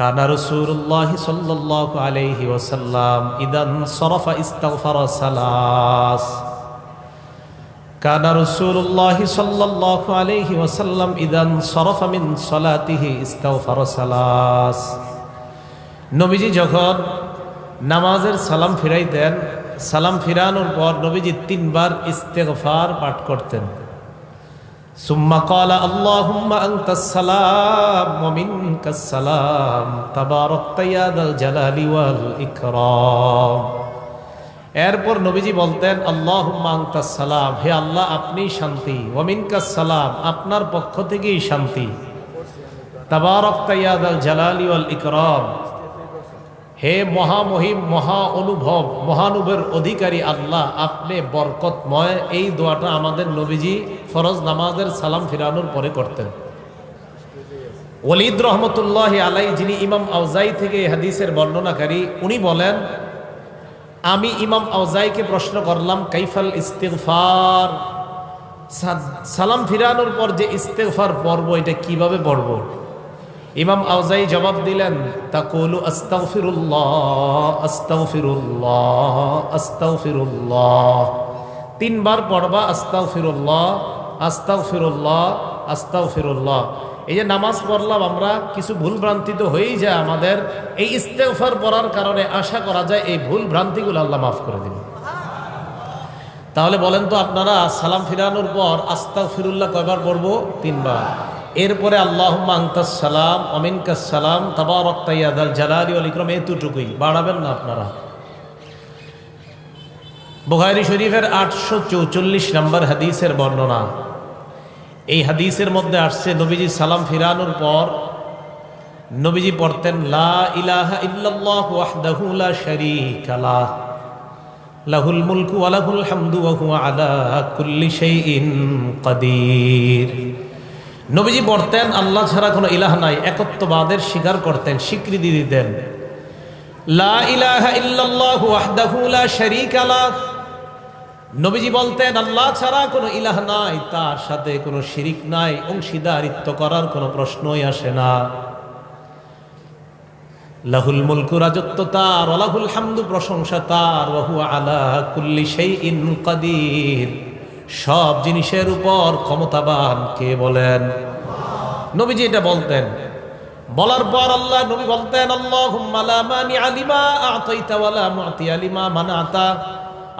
কানা রাসূলুল্লাহ সাল্লাল্লাহু আলাইহি ওয়াসাল্লাম ইদান সরাফা ইস্তাগফারা সালাস। কানা রাসূলুল্লাহ সাল্লাল্লাহু আলাইহি ওয়াসাল্লাম ইদান সরাফা মিন সালাতিহি ইস্তাগফারা সালাস। নবীজি যখন নামাজের সালাম ফিরাইতেন, সালাম ফিরানোর পর নবীজি 3 বার ইস্তেগফার পাঠ করতেন। সুম্মা ক্বালা আল্লাহুম্মা আনতাস সালাম ওয়া মিনকাস সালাম তাবারাকতা ইয়া যাল জালালি ওয়াল ইকরাম। এরপর নবীজি বলতেন আল্লাহুম্মা আনতাস সালাম, হে আল্লাহ আপনি শান্তি, ওয়া মিনকাস সালাম আপনার পক্ষ থেকেই শান্তি, তাবারাকতা ইয়া যাল জালালি ওয়াল ইকরাম হে মহামহিম মহা অনুভব মহানুভবের অধিকারী আল্লাহ আপনি বরকতময়। এই দোয়াটা আমাদের নবীজি ফরজ নামাজের সালাম ফিরানোর পরে করতেন। ওয়ালিদ রহমতুল্লাহ আলাই, যিনি ইমাম আউজাই থেকে হাদিসের বর্ণনাকারী, উনি বলেন আমি ইমাম আউজাইকে প্রশ্ন করলাম কাইফাল ইস্তিগফার, সালাম ফিরানোর পর যে ইস্তিগফার পড়ব এটা কিভাবে পড়ব? ইমাম আউজাই জবাব দিলেন তাকুলু আস্তাগফিরুল্লাহ আস্তাগফিরুল্লাহ আস্তাগফিরুল্লাহ, 3 বার পড়বা আস্তাগফিরুল্লাহ আস্তাগফিরুল্লাহ আস্তাগফিরুল্লাহ। এই যে নামাজ পড়লাম আমরা, কিছু ভুল ভ্রান্তি তো হয়েই যায় আমাদের, এই ইস্তেগফার পড়ার কারণে আশা করা যায় এই ভুল ভ্রান্তিগুলো আল্লাহ মাফ করে দিবেন। তাহলে বলেন তো আপনারা সালাম ফিরানোর পর আস্তাগফিরুল্লাহ কয়বার পড়বো? 3 বার। এরপরে আল্লাহুম্মা আনতাস সালাম ওয়া মিনকাস সালাম তাবারাকতা ইয়া যাল জালালি ওয়াল ইকরাম, এতটুকুই, বাড়াবেন না আপনারা। বুখারী শরীফের 844 নম্বর হাদিসের বর্ণনা। এই হাদিসের মধ্যে আসছে নবীজি সালাম ফিরানোর পর নবীজি পড়তেন লা ইলাহা ইল্লাল্লাহু ওয়াহদাহু লা শারীকা লাহ লাহুল মুলকু ওয়া লাহুল হামদু ওয়া হুয়া আলা কুল্লি শাইইন কাদির। নবীজি পড়তেন আল্লাহ ছাড়া কোনো ইলাহ নাই, একত্ববাদের স্বীকার করতেন, স্বীকৃতি দিতেন। লা ইলাহা ইল্লাল্লাহু ওয়াহদাহু লা শারীকা লাহ, নবীজি বলতেন আল্লাহ ছাড়া কোনো ইলাহ নাই, তার সাথে কোনো শিরিক নাই, অংশীদারিত্ব করার কোনো প্রশ্নই আসে না। লাহুল মুলকু, রাজত্ব তার, ওয়া লাহুল হামদু, প্রশংসা তার, ওয়া হুয়া আলা কুল্লি শাইইন কাদির, সব জিনিসের উপর ক্ষমতাবান কে বলেন? নবীজি এটা বলতেন। বলার পর আল্লাহ নবী বলতেন আল্লাহুম্মা লা মানিআ লিমা আ'তাইতা ওয়া লা মু'তিয়া লিমা মানা'তা,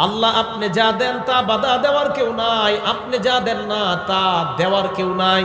আল্লাহ আপনি যা দেন তা বাধা দেওয়ার কেউ নাই, আপনি যা দেন না তা দেওয়ার কেউ নাই।